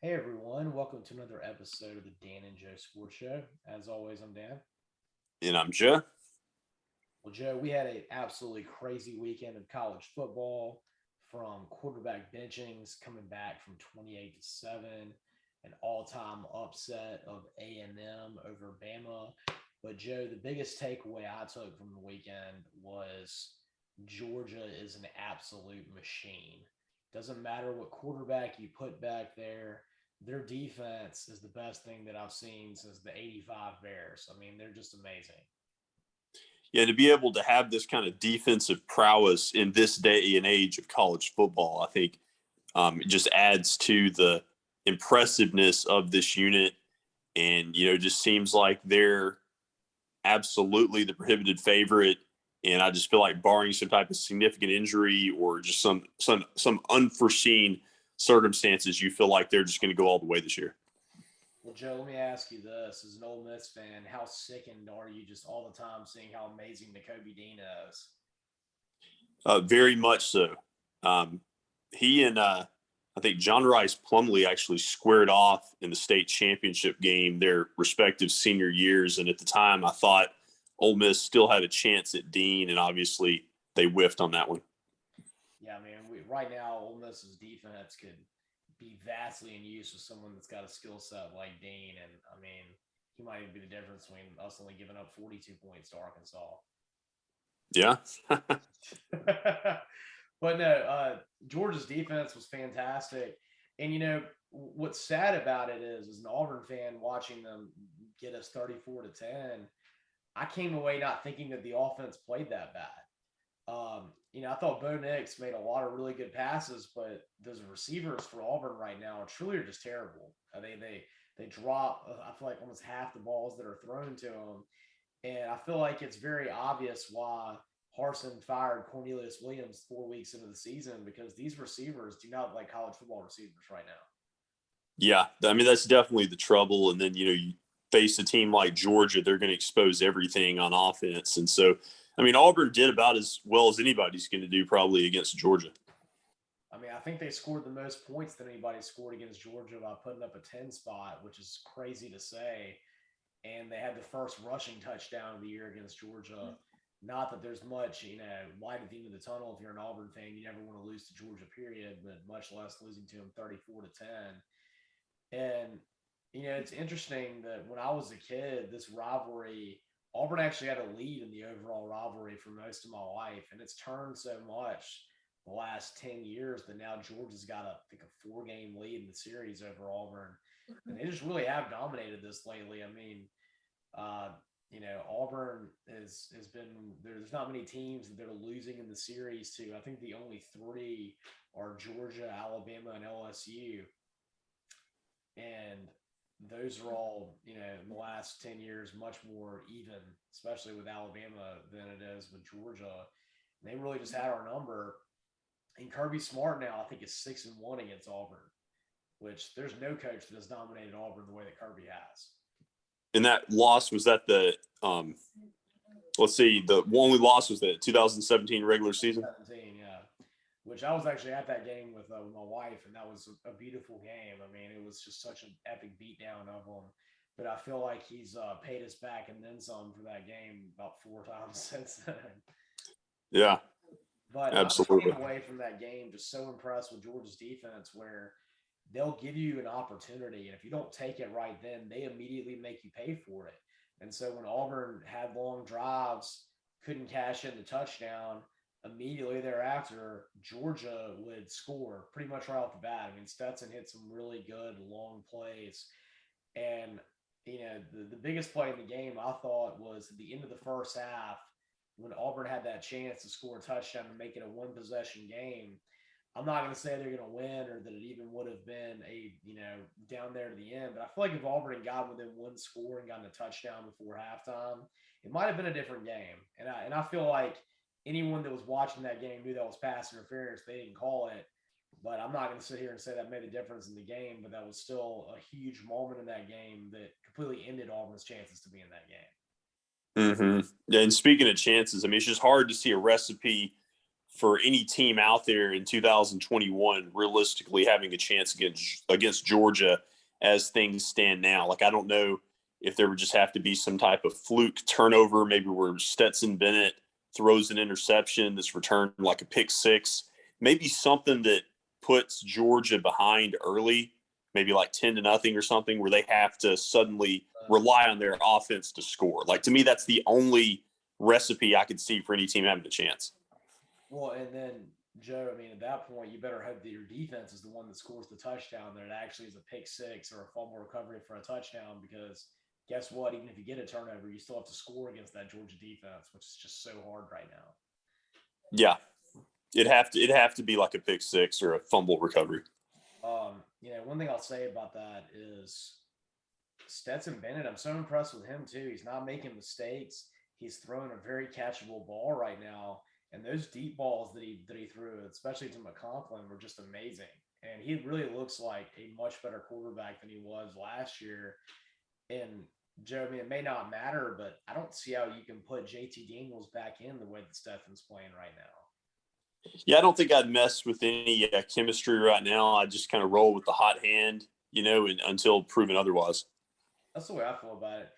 Hey everyone, welcome to another episode of the Dan and Joe Sports Show. As always, I'm Dan. And I'm Joe. Well, Joe, we had an absolutely crazy weekend of college football from quarterback benchings coming back from 28 to 7, an all-time upset of A&M over Bama. But Joe, the biggest takeaway I took from the weekend was Georgia is an absolute machine. Doesn't matter what quarterback you put back there, their defense is the best thing that I've seen since the 85 Bears. I mean, they're just amazing. Yeah, to be able to have this kind of defensive prowess in this day and age of college football, I think it just adds to the impressiveness of this unit. And, just seems like they're absolutely the prohibited favorite. And I just feel like barring some type of significant injury or just some unforeseen circumstances, you feel like they're just going to go all the way this year. Well, Joe, let me ask you this. As an Ole Miss fan, how sickened are you just all the time seeing how amazing Nakobe Dean is? Very much so. He and I think John Rice Plumlee actually squared off in the state championship game their respective senior years. And at the time, I thought Ole Miss still had a chance at Dean, and obviously they whiffed on that one. Yeah, I mean, right now, Ole Miss's defense could be vastly in use with someone that's got a skill set like Dean. And, I mean, he might even be the difference between us only giving up 42 points to Arkansas. Yeah. But no, Georgia's defense was fantastic. And, what's sad about it is, as an Auburn fan watching them get us 34 to 10, I came away not thinking that the offense played that bad. I thought Bo Nix made a lot of really good passes, but those receivers for Auburn right now truly are just terrible. They drop, I feel like, almost half the balls that are thrown to them. And I feel like it's very obvious why Harsin fired Cornelius Williams 4 weeks into the season, because these receivers do not like college football receivers right now. Yeah. I mean, that's definitely the trouble. And then, you face a team like Georgia, they're going to expose everything on offense. And so, I mean, Auburn did about as well as anybody's going to do probably against Georgia. I mean, I think they scored the most points that anybody scored against Georgia by putting up a 10 spot, which is crazy to say. And they had the first rushing touchdown of the year against Georgia. Not that there's much, light at the end of the tunnel. If you're an Auburn fan, you never want to lose to Georgia, period, but much less losing to them 34 to 10. And, it's interesting that when I was a kid, this rivalry, Auburn actually had a lead in the overall rivalry for most of my life. And it's turned so much the last 10 years that now Georgia's got a 4-game lead in the series over Auburn. And they just really have dominated this lately. I mean, uh, Auburn has been there's not many teams that they're losing in the series to. I think the only three are Georgia, Alabama, and LSU. And those are all, in the last 10 years, much more even, especially with Alabama than it is with Georgia. And they really just had our number. And Kirby Smart now, I think, is 6-1 against Auburn, which there's no coach that has dominated Auburn the way that Kirby has. And that loss was that let's see, the only loss was the 2017 regular season. 17, yeah. Which I was actually at that game with my wife, and that was a beautiful game. I mean, it was just such an epic beatdown of him. But I feel like he's paid us back and then some for that game about 4 times since then. Yeah, But absolutely. I came away from that game just so impressed with Georgia's defense, where they'll give you an opportunity, and if you don't take it right then, they immediately make you pay for it. And so when Auburn had long drives, couldn't cash in the touchdown, immediately thereafter, Georgia would score pretty much right off the bat. I mean, Stetson hit some really good long plays. And, the biggest play in the game, I thought, was at the end of the first half when Auburn had that chance to score a touchdown and make it a one-possession game. I'm not going to say they're going to win or that it even would have been down there to the end. But I feel like if Auburn had gotten within one score and gotten a touchdown before halftime, it might have been a different game. And I feel like anyone that was watching that game knew that was pass interference. They didn't call it. But I'm not going to sit here and say that made a difference in the game. But that was still a huge moment in that game that completely ended Auburn's chances to be in that game. Mm-hmm. Yeah, and speaking of chances, I mean, it's just hard to see a recipe for any team out there in 2021 realistically having a chance against Georgia as things stand now. Like, I don't know if there would just have to be some type of fluke turnover, maybe where Stetson Bennett throws an interception that's returned like a pick six, maybe something that puts Georgia behind early, maybe like 10-0 or something, where they have to suddenly rely on their offense to score. Like, to me, that's the only recipe I could see for any team having a chance. Well, and then Joe, I mean, at that point, you better hope that your defense is the one that scores the touchdown, that it actually is a pick six or a fumble recovery for a touchdown, because guess what? Even if you get a turnover, you still have to score against that Georgia defense, which is just so hard right now. Yeah. It'd have to be like a pick six or a fumble recovery. One thing I'll say about that is Stetson Bennett, I'm so impressed with him too. He's not making mistakes. He's throwing a very catchable ball right now. And those deep balls that he threw, especially to McConklin, were just amazing. And he really looks like a much better quarterback than he was last year. And Joe, I mean, it may not matter, but I don't see how you can put JT Daniels back in the way that Stetson's playing right now. Yeah, I don't think I'd mess with any chemistry right now. I just kind of roll with the hot hand, until proven otherwise. That's the way I feel about it.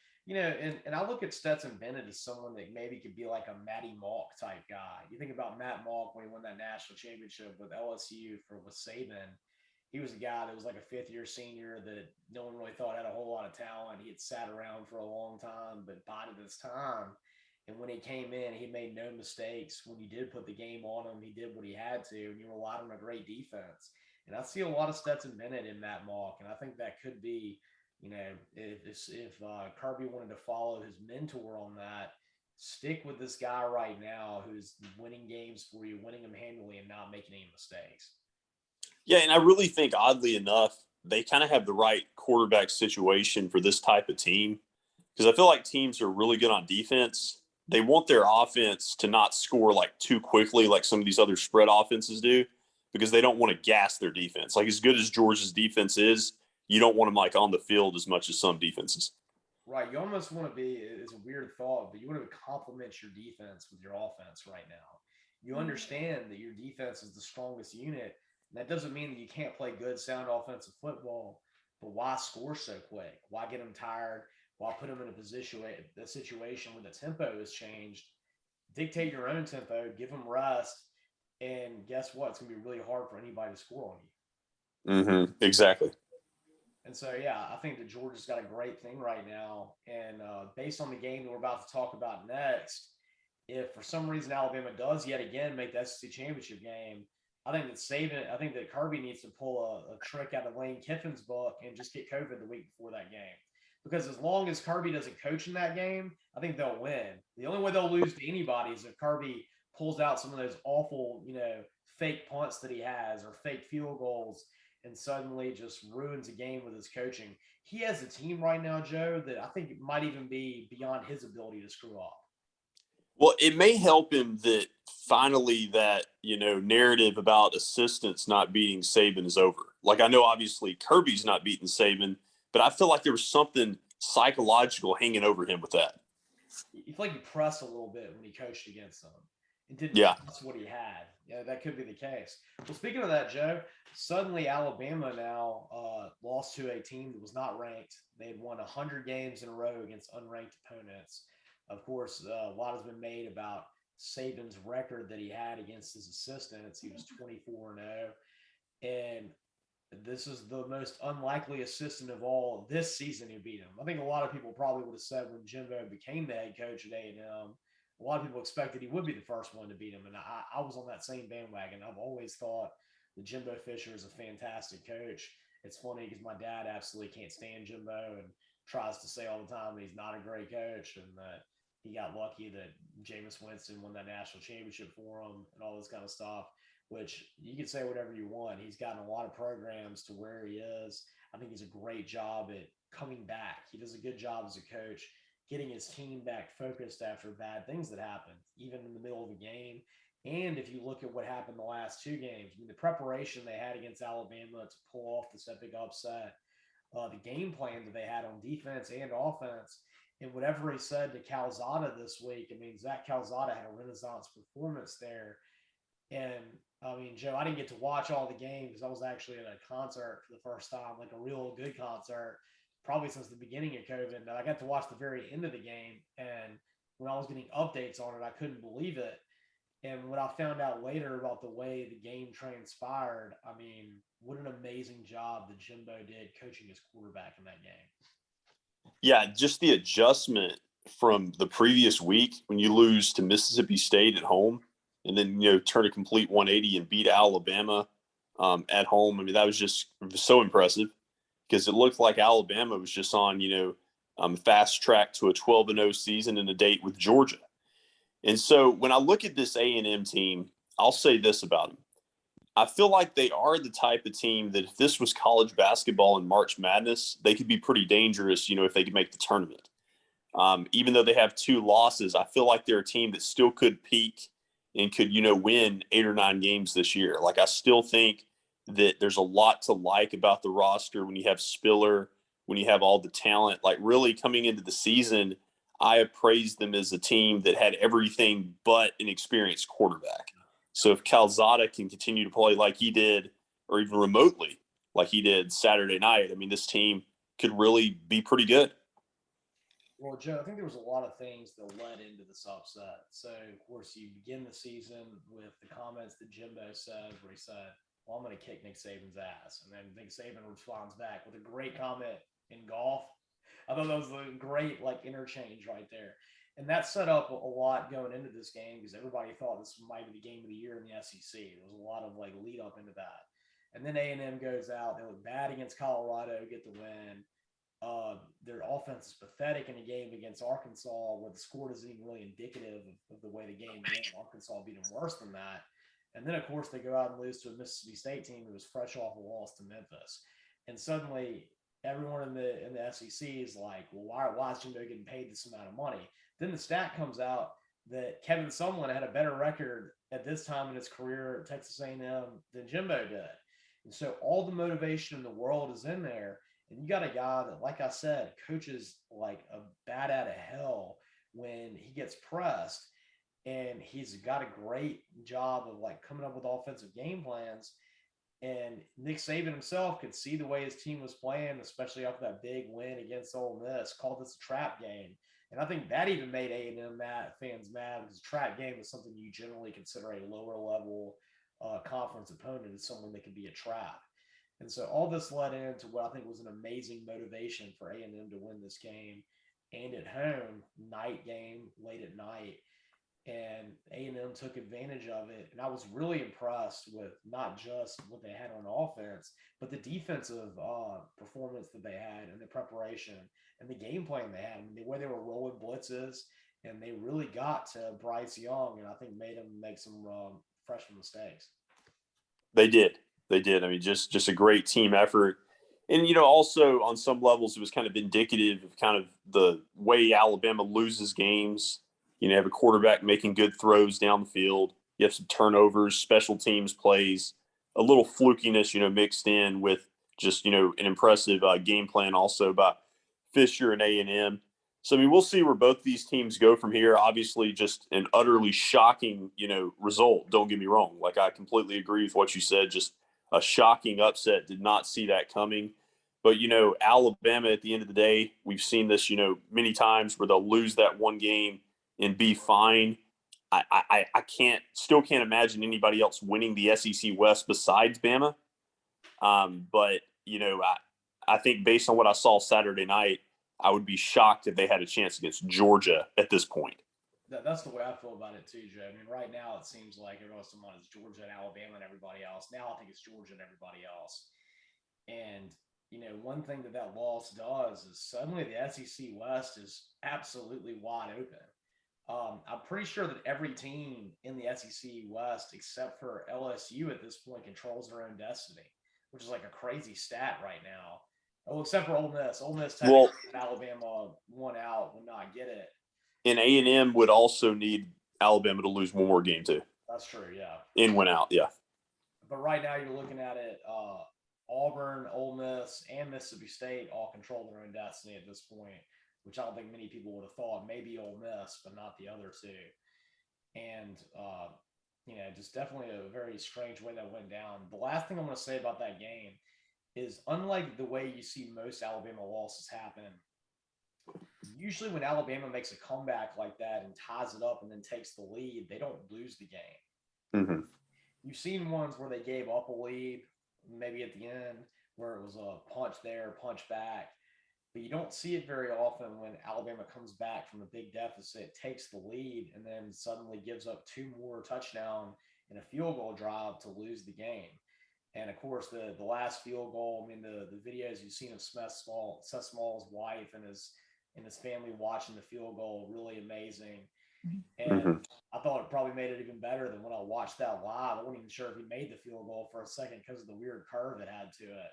And I look at Stetson Bennett as someone that maybe could be like a Matty Malk type guy. You think about Matt Malk when he won that national championship with LSU with Saban. He was a guy that was like a fifth-year senior that no one really thought had a whole lot of talent. He had sat around for a long time, but bided his time. And when he came in, he made no mistakes. When you did put the game on him, he did what he had to, and you relied on a great defense. And I see a lot of Stetson Bennett in Matt Malk, and I think that could be, if Kirby wanted to follow his mentor on that, stick with this guy right now who's winning games for you, winning them handily, and not making any mistakes. Yeah, and I really think, oddly enough, they kind of have the right quarterback situation for this type of team, because I feel like teams are really good on defense. They want their offense to not score like too quickly like some of these other spread offenses do, because they don't want to gas their defense. Like, as good as Georgia's defense is, you don't want them like on the field as much as some defenses. Right. You almost want to be, it's a weird thought, but you want to complement your defense with your offense right now. You understand that your defense is the strongest unit. And that doesn't mean that you can't play good, sound offensive football, but why score so quick? Why get them tired? Why put them in a situation where the tempo has changed? Dictate your own tempo, give them rest, and guess what? It's going to be really hard for anybody to score on you. Exactly. And so, yeah, I think that Georgia's got a great thing right now. And based on the game that we're about to talk about next, if for some reason Alabama does yet again make the SEC championship game, I think that Kirby needs to pull a trick out of Lane Kiffin's book and just get COVID the week before that game. Because as long as Kirby doesn't coach in that game, I think they'll win. The only way they'll lose to anybody is if Kirby pulls out some of those awful, fake punts that he has or fake field goals and suddenly just ruins a game with his coaching. He has a team right now, Joe, that I think it might even be beyond his ability to screw up. Well, it may help him that finally that, narrative about assistants not beating Saban is over. Like, I know obviously Kirby's not beating Saban, but I feel like there was something psychological hanging over him with that. You feel like he pressed a little bit when he coached against them and didn't Yeah. trust what he had. Yeah, that could be the case. Well, speaking of that, Joe, suddenly Alabama now lost to a team that was not ranked. They had won 100 games in a row against unranked opponents. Of course, a lot has been made about Saban's record that he had against his assistants. He was 24-0. And this is the most unlikely assistant of all this season who beat him. I think a lot of people probably would have said when Jimbo became the head coach at A&M, a lot of people expected he would be the first one to beat him. And I was on that same bandwagon. I've always thought that Jimbo Fisher is a fantastic coach. It's funny because my dad absolutely can't stand Jimbo and tries to say all the time that he's not a great coach and that he got lucky that Jameis Winston won that national championship for him and all this kind of stuff, which you can say whatever you want. He's gotten a lot of programs to where he is. I think he's a great job at coming back. He does a good job as a coach, getting his team back focused after bad things that happened, even in the middle of a game. And if you look at what happened the last two games, I mean, the preparation they had against Alabama to pull off this epic upset, the game plan that they had on defense and offense, and whatever he said to Calzada this week, I mean, Zach Calzada had a renaissance performance there. Joe, I didn't get to watch all the games because I was actually at a concert for the first time, like a real good concert, probably since the beginning of COVID. But I got to watch the very end of the game, and when I was getting updates on it, I couldn't believe it. And when I found out later about the way the game transpired, I mean, what an amazing job that Jimbo did coaching his quarterback in that game. Yeah, just the adjustment from the previous week when you lose to Mississippi State at home and then, turn a complete 180 and beat Alabama at home. I mean, that was just so impressive because it looked like Alabama was just on, fast track to a 12-0 season and a date with Georgia. And so when I look at this A&M team, I'll say this about them. I feel like they are the type of team that if this was college basketball and March Madness, they could be pretty dangerous, if they could make the tournament. Even though they have 2 losses, I feel like they're a team that still could peak and could, win 8 or 9 games this year. Like, I still think that there's a lot to like about the roster when you have Spiller, when you have all the talent. Like, really coming into the season, I have praised them as a team that had everything but an experienced quarterback. So if Calzada can continue to play like he did, or even remotely like he did Saturday night, I mean, this team could really be pretty good. Well, Joe, I think there was a lot of things that led into this upset. So, of course, you begin the season with the comments that Jimbo said, where he said, "Well, I'm going to kick Nick Saban's ass," and then Nick Saban responds back with a great comment in golf. I thought that was a great interchange right there, and that set up a lot going into this game because everybody thought this might be the game of the year in the SEC. There was a lot of lead up into that, and then A&M goes out. They look bad against Colorado, get the win. Their offense is pathetic in a game against Arkansas where the score isn't even really indicative of the way the game went. Arkansas beat them worse than that. And then, of course, they go out and lose to a Mississippi State team who was fresh off a loss to Memphis. And suddenly, everyone in the SEC is like, well, why is Jimbo getting paid this amount of money? Then the stat comes out that Kevin Sumlin had a better record at this time in his career at Texas A&M than Jimbo did. And so all the motivation in the world is in there. And you got a guy that, like I said, coaches like a bat out of hell when he gets pressed. And he's got a great job of coming up with offensive game plans. And Nick Saban himself could see the way his team was playing, especially after that big win against Ole Miss, called this a trap game. And I think that even made A&M fans mad because a trap game is something you generally consider a lower level conference opponent as someone that can be a trap. And so all this led into what I think was an amazing motivation for A&M to win this game, and at home, night game, late at night, and A&M took advantage of it. And I was really impressed with not just what they had on offense, but the defensive performance that they had and the preparation and the game plan they had. I mean, the way they were rolling blitzes, and they really got to Bryce Young, and I think made him make some freshman mistakes. They did. They did. I mean, just a great team effort. And, also on some levels, it was kind of indicative of kind of the way Alabama loses games. You have a quarterback making good throws down the field. You have some turnovers, special teams plays, a little flukiness, mixed in with just, an impressive game plan also by Fisher and A&M. So, I mean, we'll see where both these teams go from here. Obviously, just an utterly shocking, result. Don't get me wrong. Like, I completely agree with what you said. Just a shocking upset. Did not see that coming. But, Alabama, at the end of the day, we've seen this, many times where they'll lose that one game and be fine. I still can't imagine anybody else winning the SEC West besides Bama. But, I think based on what I saw Saturday night, I would be shocked if they had a chance against Georgia at this point. That's the way I feel about it too, Joe. I mean, right now it seems like everyone's talking about is Georgia and Alabama and everybody else. Now I think it's Georgia and everybody else. And one thing that loss does is suddenly the SEC West is absolutely wide open. I'm pretty sure that every team in the SEC West, except for LSU at this point, controls their own destiny, which is like a crazy stat right now. Oh, except for Ole Miss. Ole Miss, technically, Alabama won out, would not get it. And A&M would also need Alabama to lose one more game too. That's true, yeah. And went out, yeah. But right now you're looking at it, Auburn, Ole Miss, and Mississippi State all control their own destiny at this point, which I don't think many people would have thought. Maybe Ole Miss, but not the other two. And just definitely a very strange way that went down. The last thing I'm going to say about that game is unlike the way you see most Alabama losses happen, usually when Alabama makes a comeback like that and ties it up and then takes the lead, they don't lose the game. Mm-hmm. You've seen ones where they gave up a lead, maybe at the end, where it was a punch there, punch back. But you don't see it very often when Alabama comes back from a big deficit, takes the lead, and then suddenly gives up two more touchdown and a field goal drive to lose the game. And of course, the last field goal. I mean, the videos you've seen of Seth Small's wife and his family watching the field goal, really amazing. And Mm-hmm. I thought it probably made it even better than when I watched that live. I wasn't even sure if he made the field goal for a second because of the weird curve it had to it.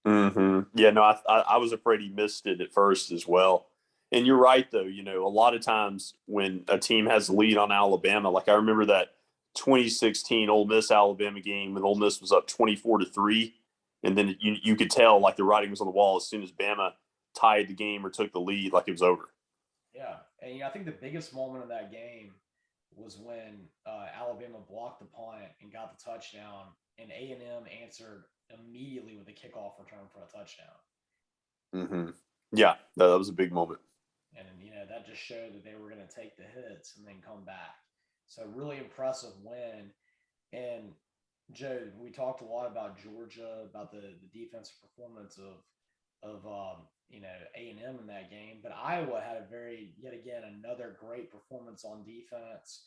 Mm-hmm. Yeah, no, I was afraid he missed it at first as well. And you're right, though. A lot of times when a team has a lead on Alabama, like I remember that 2016 Ole Miss Alabama game when Ole Miss was up 24-3, and then you could tell like the writing was on the wall as soon as Bama tied the game or took the lead, like it was over. Yeah, and I think the biggest moment of that game was when Alabama blocked the punt and got the touchdown, and A&M answered immediately with a kickoff return for a touchdown. Mm-hmm. Yeah, that was a big moment. And that just showed that they were going to take the hits and then come back. So really impressive win. And Joe, we talked a lot about Georgia, about the defensive performance of A&M in that game, but Iowa had yet again another great performance on defense.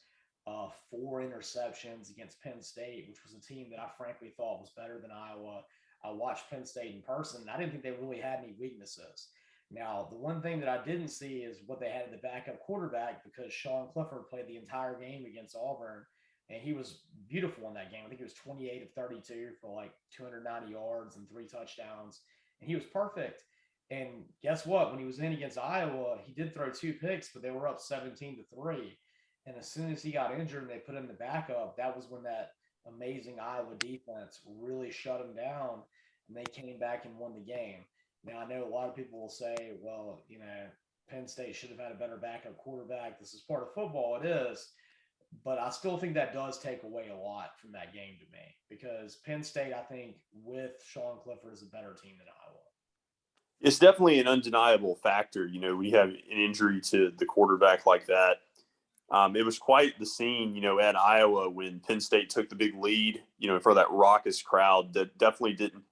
Four interceptions against Penn State, which was a team that I frankly thought was better than Iowa. I watched Penn State in person, and I didn't think they really had any weaknesses. Now, the one thing that I didn't see is what they had in the backup quarterback, because Sean Clifford played the entire game against Auburn, and he was beautiful in that game. I think he was 28 of 32 for like 290 yards and three touchdowns, and he was perfect. And guess what? When he was in against Iowa, he did throw two picks, but they were up 17-3. And as soon as he got injured and they put him in the backup, that was when that amazing Iowa defense really shut him down, and they came back and won the game. Now, I know a lot of people will say, well, Penn State should have had a better backup quarterback. This is part of football. It is. But I still think that does take away a lot from that game to me, because Penn State, I think, with Sean Clifford, is a better team than Iowa. It's definitely an undeniable factor. We have an injury to the quarterback like that. It was quite the scene, at Iowa when Penn State took the big lead, for that raucous crowd that definitely didn't.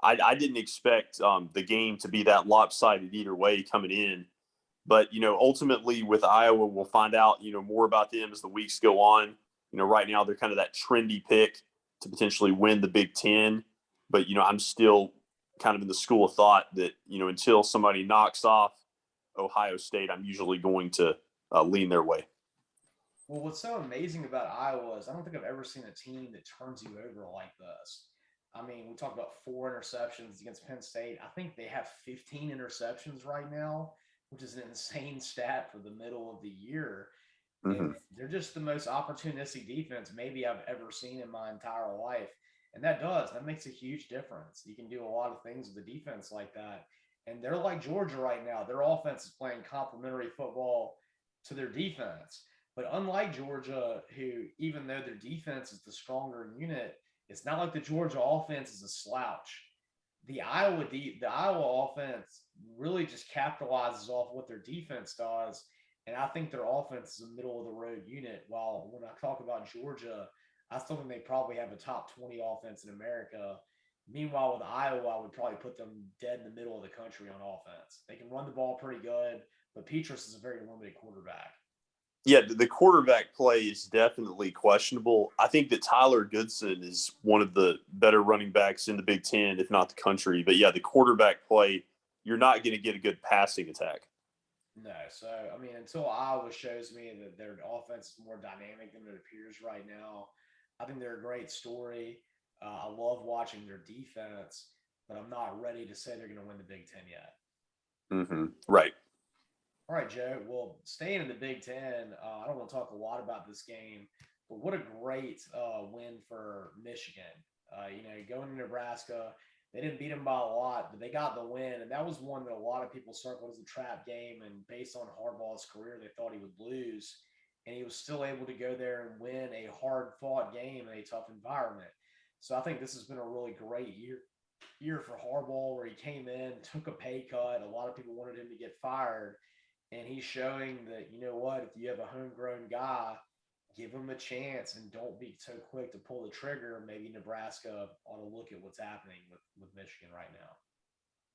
I didn't expect the game to be that lopsided either way coming in. But, ultimately with Iowa, we'll find out, more about them as the weeks go on. Right now they're kind of that trendy pick to potentially win the Big Ten. But, I'm still kind of in the school of thought that, until somebody knocks off Ohio State, I'm usually going to lean their way. Well, what's so amazing about Iowa is I don't think I've ever seen a team that turns you over like this. I mean, we talked about four interceptions against Penn State. I think they have 15 interceptions right now, which is an insane stat for the middle of the year. And Mm-hmm. they're just the most opportunistic defense maybe I've ever seen in my entire life. And that makes a huge difference. You can do a lot of things with the defense like that. And they're like Georgia right now. Their offense is playing complementary football to their defense. But unlike Georgia, who, even though their defense is the stronger unit, it's not like the Georgia offense is a slouch. The Iowa offense really just capitalizes off what their defense does, and I think their offense is a middle of the road unit. While when I talk about Georgia, I still think they probably have a top 20 offense in America. Meanwhile, with Iowa, I would probably put them dead in the middle of the country on offense. They can run the ball pretty good, but Petrus is a very limited quarterback. Yeah, the quarterback play is definitely questionable. I think that Tyler Goodson is one of the better running backs in the Big Ten, if not the country. But yeah, the quarterback play, you're not going to get a good passing attack. No, so I mean, until Iowa shows me that their offense is more dynamic than it appears right now, I think they're a great story. I love watching their defense, but I'm not ready to say they're going to win the Big Ten yet. Mm-hmm. Right. All right, Joe. Well, staying in the Big Ten, I don't want to talk a lot about this game, but what a great win for Michigan. Going to Nebraska, they didn't beat them by a lot, but they got the win, and that was one that a lot of people circled as a trap game. And based on Harbaugh's career, they thought he would lose. and he was still able to go there and win a hard-fought game in a tough environment. So I think this has been a really great year for Harbaugh, where he came in, took a pay cut. A lot of people wanted him to get fired, and he's showing that, you know what, if you have a homegrown guy, give him a chance and don't be so quick to pull the trigger. Maybe Nebraska ought to look at what's happening with Michigan right now.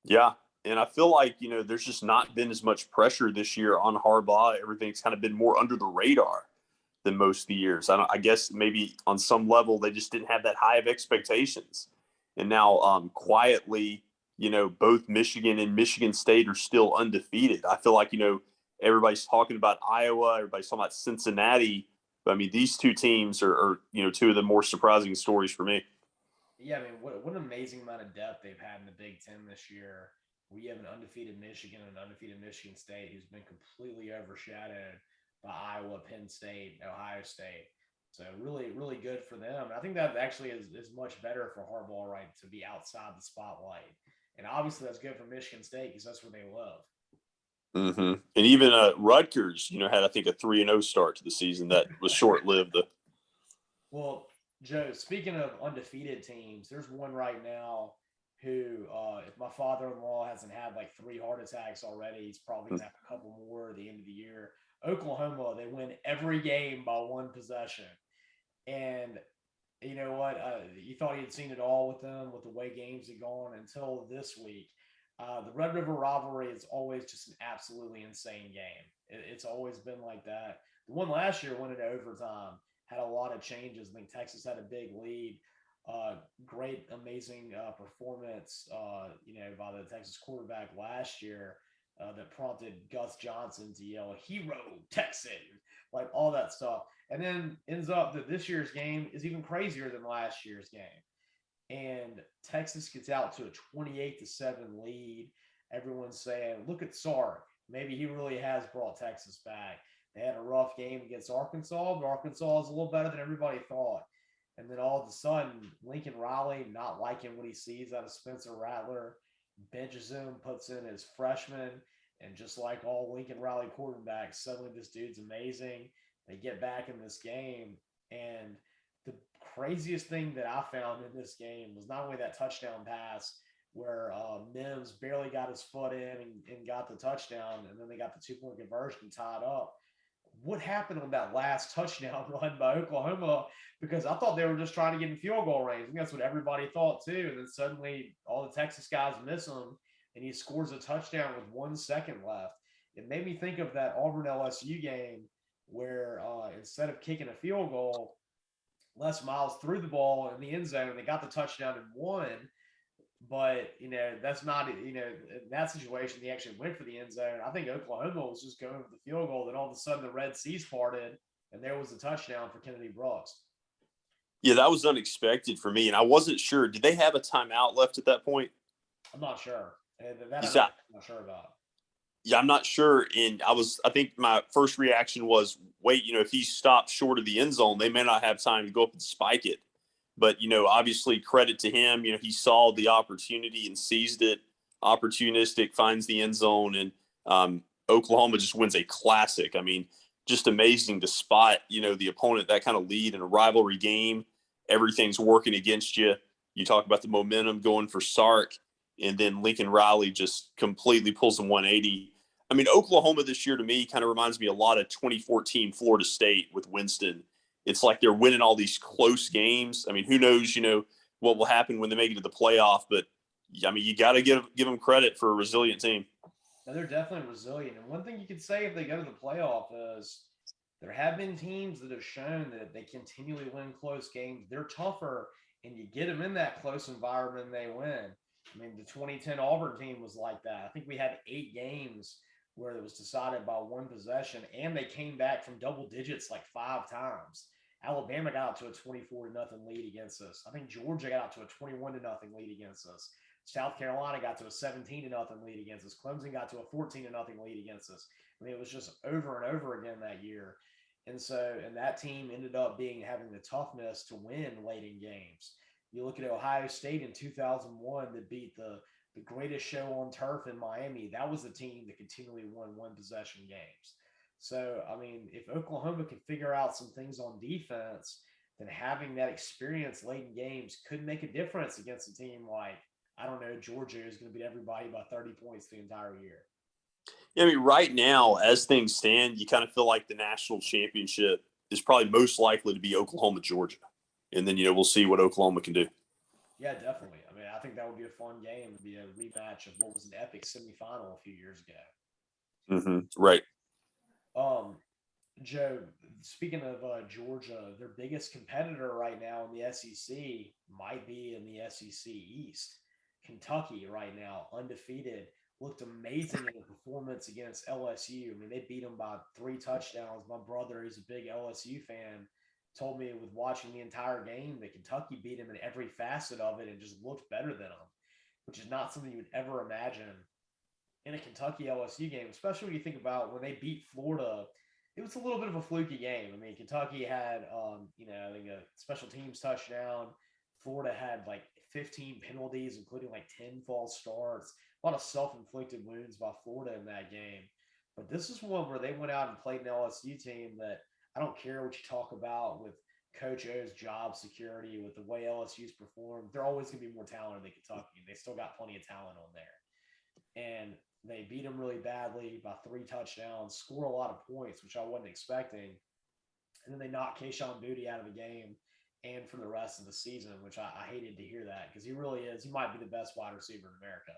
Yeah. And I feel like, there's just not been as much pressure this year on Harbaugh. Everything's kind of been more under the radar than most of the years. I guess maybe on some level they just didn't have that high of expectations. And now quietly, both Michigan and Michigan State are still undefeated. I feel like, everybody's talking about Iowa, everybody's talking about Cincinnati. But I mean, these two teams are two of the more surprising stories for me. Yeah, I mean, what an amazing amount of depth they've had in the Big Ten this year. We have an undefeated Michigan and an undefeated Michigan State who's been completely overshadowed by Iowa, Penn State, Ohio State. So really, really good for them. I think that actually is much better for Harbaugh, right, to be outside the spotlight. And obviously that's good for Michigan State because that's where they live. Mm-hmm. And even Rutgers, had, I think, a 3-0 start to the season that was short-lived. Well, Joe, speaking of undefeated teams, there's one right now who, if my father-in-law hasn't had like 3 heart attacks already, he's probably gonna have a couple more at the end of the year. Oklahoma, they win every game by 1 possession, and you know what? You thought you'd seen it all with them, with the way games had gone until this week. The Red River Rivalry is always just an absolutely insane game. It's always been like that. The one last year went into overtime, had a lot of changes. I think Texas had a big lead. Great, amazing performance, by the Texas quarterback last year that prompted Gus Johnson to yell "Hero Texan," like all that stuff. And then ends up that this year's game is even crazier than last year's game. And Texas gets out to a 28-7 lead. Everyone's saying, look at Sark. Maybe he really has brought Texas back. They had a rough game against Arkansas, but Arkansas is a little better than everybody thought. And then all of a sudden, Lincoln Riley, not liking what he sees out of Spencer Rattler, benches him, puts in his freshman. And just like all Lincoln Riley quarterbacks, suddenly this dude's amazing. They get back in this game. And the craziest thing that I found in this game was not only that touchdown pass where Mims barely got his foot in and got the touchdown, and then they got the 2-point conversion tied up. What happened on that last touchdown run by Oklahoma? Because I thought they were just trying to get in field goal range. I think that's what everybody thought too. And then suddenly all the Texas guys miss him, and he scores a touchdown with 1 second left. It made me think of that Auburn LSU game where instead of kicking a field goal, Les Miles threw the ball in the end zone and they got the touchdown and won. But, that's not, in that situation, he actually went for the end zone. I think Oklahoma was just going for the field goal. Then all of a sudden the Red Seas parted and there was a touchdown for Kennedy Brooks. Yeah, that was unexpected for me. And I wasn't sure. Did they have a timeout left at that point? I'm not sure. That I'm not sure about. Yeah, I'm not sure. And I think my first reaction was, wait, if he stopped short of the end zone, they may not have time to go up and spike it. But, obviously credit to him. He saw the opportunity and seized it. Opportunistic, finds the end zone. And Oklahoma just wins a classic. I mean, just amazing to spot, the opponent that kind of lead in a rivalry game. Everything's working against you. You talk about the momentum going for Sark. And then Lincoln Riley just completely pulls them 180. I mean, Oklahoma this year to me kind of reminds me a lot of 2014 Florida State with Winston. It's like they're winning all these close games. I mean, who knows, what will happen when they make it to the playoff. But, I mean, you got to give them credit for a resilient team. No, they're definitely resilient. And one thing you could say if they go to the playoff is there have been teams that have shown that they continually win close games. They're tougher, and you get them in that close environment and they win. I mean, the 2010 Auburn team was like that. I think we had 8 games where it was decided by 1 possession, and they came back from double digits like 5 times. Alabama got out to a 24-0 lead against us. I think Georgia got out to a 21-0 lead against us. South Carolina got to a 17-0 lead against us. Clemson got to a 14-0 lead against us. I mean, it was just over and over again that year. And that team ended up having the toughness to win late in games. You look at Ohio State in 2001 that beat the greatest show on turf in Miami. That was the team that continually won 1 possession games. So, I mean, if Oklahoma can figure out some things on defense, then having that experience late in games could make a difference against a team like, I don't know, Georgia is going to beat everybody by 30 points the entire year. Yeah, I mean, right now, as things stand, you kind of feel like the national championship is probably most likely to be Oklahoma, Georgia. And then, we'll see what Oklahoma can do. Yeah, definitely. I mean, I think that would be a fun game. It'd be a rematch of what was an epic semifinal a few years ago. Right. Um, Joe, speaking of Georgia, their biggest competitor right now in the SEC might be in the SEC East. Kentucky right now, undefeated, looked amazing in the performance against LSU. I mean, they beat them by 3 touchdowns. My brother, who's a big LSU fan, told me with watching the entire game that Kentucky beat him in every facet of it and just looked better than them, which is not something you would ever imagine in a Kentucky LSU game, especially when you think about when they beat Florida. It was a little bit of a fluky game. I mean, Kentucky had, I think a special teams touchdown. Florida had like 15 penalties, including like 10 false starts. A lot of self-inflicted wounds by Florida in that game. But this is one where they went out and played an LSU team that I don't care what you talk about with Coach O's job security, with the way LSU's performed. They're always going to be more talented than Kentucky. They still got plenty of talent on there. And they beat them really badly by 3 touchdowns, score a lot of points, which I wasn't expecting. And then they knocked Kayshon Boutte out of the game and for the rest of the season, which I hated to hear that because he really is. He might be the best wide receiver in America.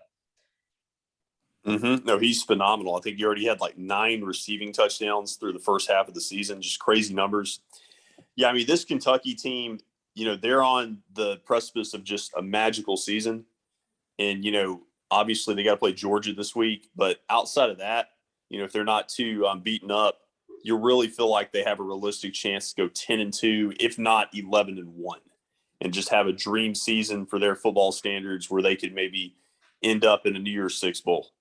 No, he's phenomenal. I think he already had like 9 receiving touchdowns through the first half of the season. Just crazy numbers. Yeah, I mean, this Kentucky team, they're on the precipice of just a magical season. And, obviously they got to play Georgia this week. But outside of that, if they're not too beaten up, you really feel like they have a realistic chance to go 10-2, if not 11-1, and just have a dream season for their football standards where they could maybe end up in a New Year's Six bowl.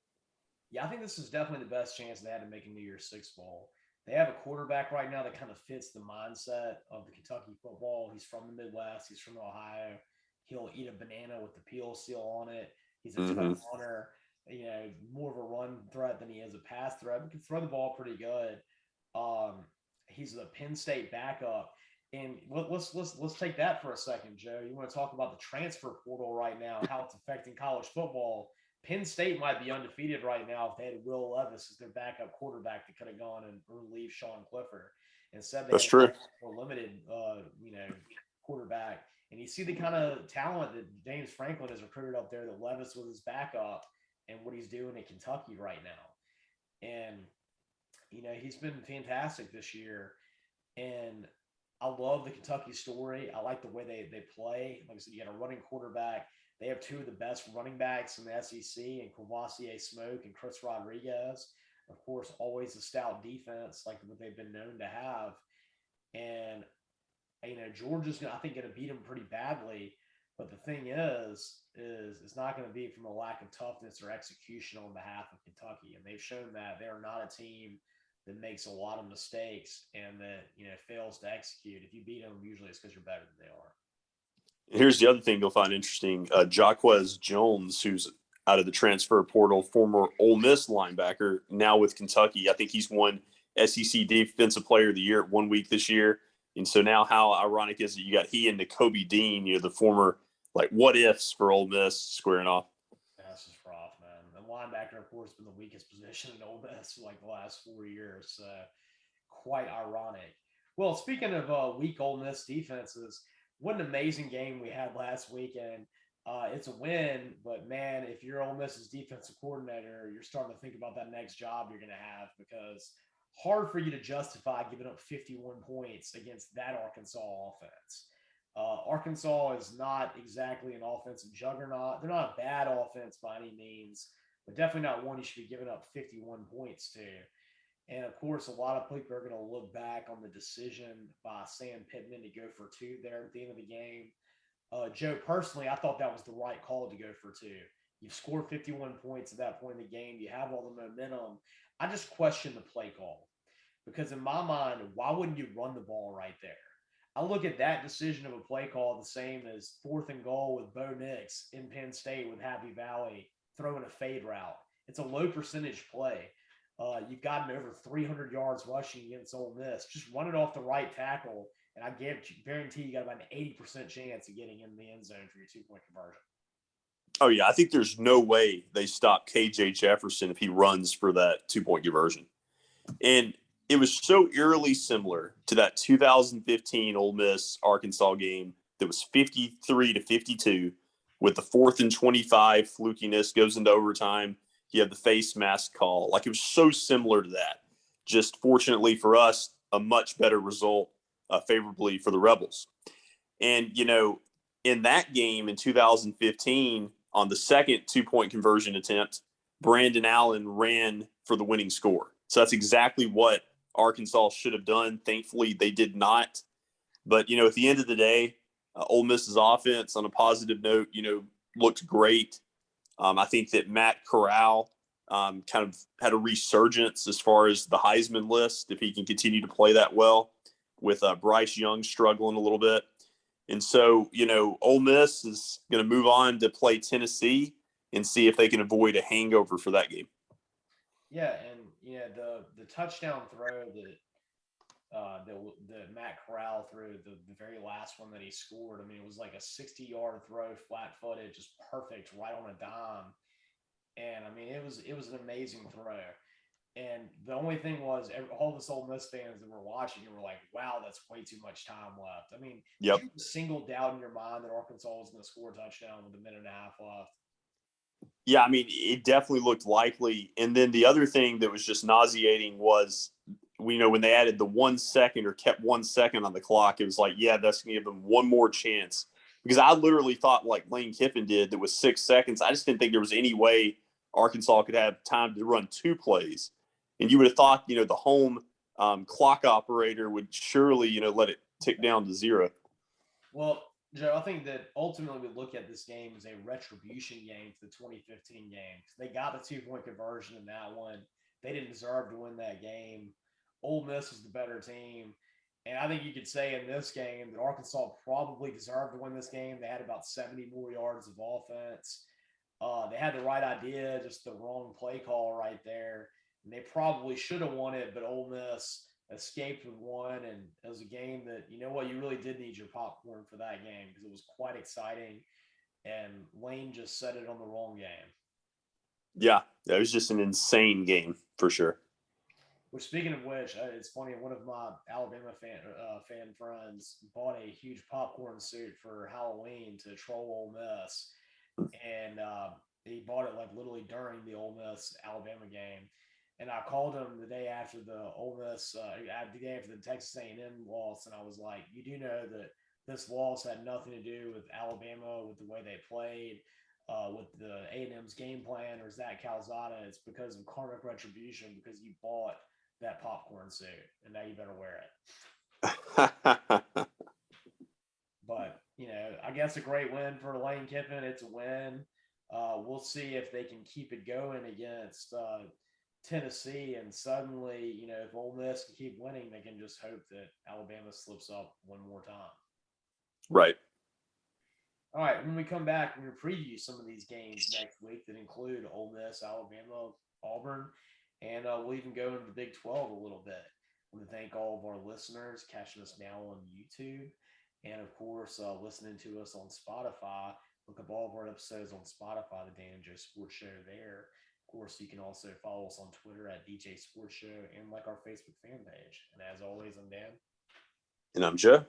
Yeah, I think this is definitely the best chance they had to make a New Year's Six bowl. They have a quarterback right now that kind of fits the mindset of the Kentucky football. He's from the Midwest. He's from Ohio. He'll eat a banana with the peel seal on it. He's a tough Mm-hmm. runner. More of a run threat than he is a pass threat. He can throw the ball pretty good. Um, he's the Penn State backup. And let's take that for a second, Joe. You want to talk about the transfer portal right now, how it's affecting college football. Penn State might be undefeated right now if they had Will Levis as their backup quarterback that could have gone and relieved Sean Clifford. Instead, they That's had true. a more limited, quarterback. And you see the kind of talent that James Franklin has recruited up there that Levis was his backup and what he's doing in Kentucky right now. And, he's been fantastic this year. And I love the Kentucky story. I like the way they play. Like I said, you got a running quarterback. They have 2 of the best running backs in the SEC, and Quavassier Smoke and Chris Rodriguez. Of course, always a stout defense like what they've been known to have. And Georgia's I think going to beat them pretty badly. But the thing is it's not going to be from a lack of toughness or execution on behalf of Kentucky. And they've shown that they are not a team that makes a lot of mistakes and that fails to execute. If you beat them, usually it's because you're better than they are. Here's the other thing you'll find interesting. Jaquez Jones, who's out of the transfer portal, former Ole Miss linebacker, now with Kentucky. I think he's won SEC Defensive Player of the Year at 1 week this year. And so now how ironic is it you got he and Kobe Dean, the former what ifs for Ole Miss squaring off. Yeah, this is rough, man. The linebacker, of course, has been the weakest position in Ole Miss for the last 4 years. Quite ironic. Well, speaking of weak Ole Miss defenses, what an amazing game we had last weekend. It's a win, but man, if you're Ole Miss's defensive coordinator, you're starting to think about that next job you're going to have because hard for you to justify giving up 51 points against that Arkansas offense. Arkansas is not exactly an offensive juggernaut. They're not a bad offense by any means, but definitely not one you should be giving up 51 points to. And of course, a lot of people are going to look back on the decision by Sam Pittman to go for 2 there at the end of the game. Joe, personally, I thought that was the right call to go for 2. You've scored 51 points at that point in the game. You have all the momentum. I just question the play call because in my mind, why wouldn't you run the ball right there? I look at that decision of a play call the same as 4th and goal with Bo Nix in Penn State with Happy Valley throwing a fade route. It's a low percentage play. You've gotten over 300 yards rushing against Ole Miss. Just run it off the right tackle, and I guarantee you got about an 80% chance of getting in the end zone for your 2-point conversion. Oh, yeah. I think there's no way they stop KJ Jefferson if he runs for that 2-point conversion. And it was so eerily similar to that 2015 Ole Miss Arkansas game that was 53-52 with the 4th and 25 flukiness goes into overtime. You have the face mask call. Like, it was so similar to that. Just fortunately for us, a much better result favorably for the Rebels. And, in that game in 2015, on the second 2-point conversion attempt, Brandon Allen ran for the winning score. So that's exactly what Arkansas should have done. Thankfully, they did not. But, at the end of the day, Ole Miss's offense, on a positive note, looked great. I think that Matt Corral kind of had a resurgence as far as the Heisman list, if he can continue to play that well, with Bryce Young struggling a little bit. And so, Ole Miss is going to move on to play Tennessee and see if they can avoid a hangover for that game. Yeah, and the touchdown throw that Matt Corral threw, the very last one that he scored. I mean, it was like a 60-yard throw, flat-footed, just perfect, right on a dime. And I mean, it was an amazing throw. And the only thing was, all the Ole Miss fans that were watching it were like, "Wow, that's way too much time left." I mean, Yep. did you have a single doubt in your mind that Arkansas was going to score a touchdown with a minute and a half left? Yeah, I mean, it definitely looked likely. And then the other thing that was just nauseating was, when they added the 1 second or kept 1 second on the clock, it was like, yeah, that's going to give them one more chance. Because I literally thought, like Lane Kiffin did, that was 6 seconds. I just didn't think there was any way Arkansas could have time to run 2 plays. And you would have thought, the home clock operator would surely, let it tick down to 0. Well, Joe, I think that ultimately we look at this game as a retribution game to the 2015 game. They got the 2-point conversion in that one. They didn't deserve to win that game. Ole Miss was the better team. And I think you could say in this game that Arkansas probably deserved to win this game. They had about 70 more yards of offense. They had the right idea, just the wrong play call right there. And they probably should have won it, but Ole Miss escaped with one. And it was a game that, you really did need your popcorn for that game because it was quite exciting. And Lane just set it on the wrong game. Yeah, that was just an insane game for sure. Which, speaking of which, it's funny. One of my Alabama fan friends bought a huge popcorn suit for Halloween to troll Ole Miss, and he bought it like literally during the Ole Miss Alabama game. And I called him the day after the Ole Miss, the day after the Texas A&M loss, and I was like, "You do know that this loss had nothing to do with Alabama, with the way they played, with the A&M's game plan, or Zach Calzada. It's because of karmic retribution because you bought that popcorn suit, and now you better wear it." But, I guess a great win for Lane Kiffin. It's a win. We'll see if they can keep it going against Tennessee. And suddenly, if Ole Miss can keep winning, they can just hope that Alabama slips up one more time. Right. All right, when we come back, we're going to preview some of these games next week that include Ole Miss, Alabama, Auburn, and we'll even go into the Big 12 a little bit. I want to thank all of our listeners catching us now on YouTube, and of course, listening to us on Spotify. Look up all of our episodes on Spotify, the Dan and Joe Sports Show there. Of course, you can also follow us on Twitter at DJ Sports Show and like our Facebook fan page. And as always, I'm Dan. And I'm Joe.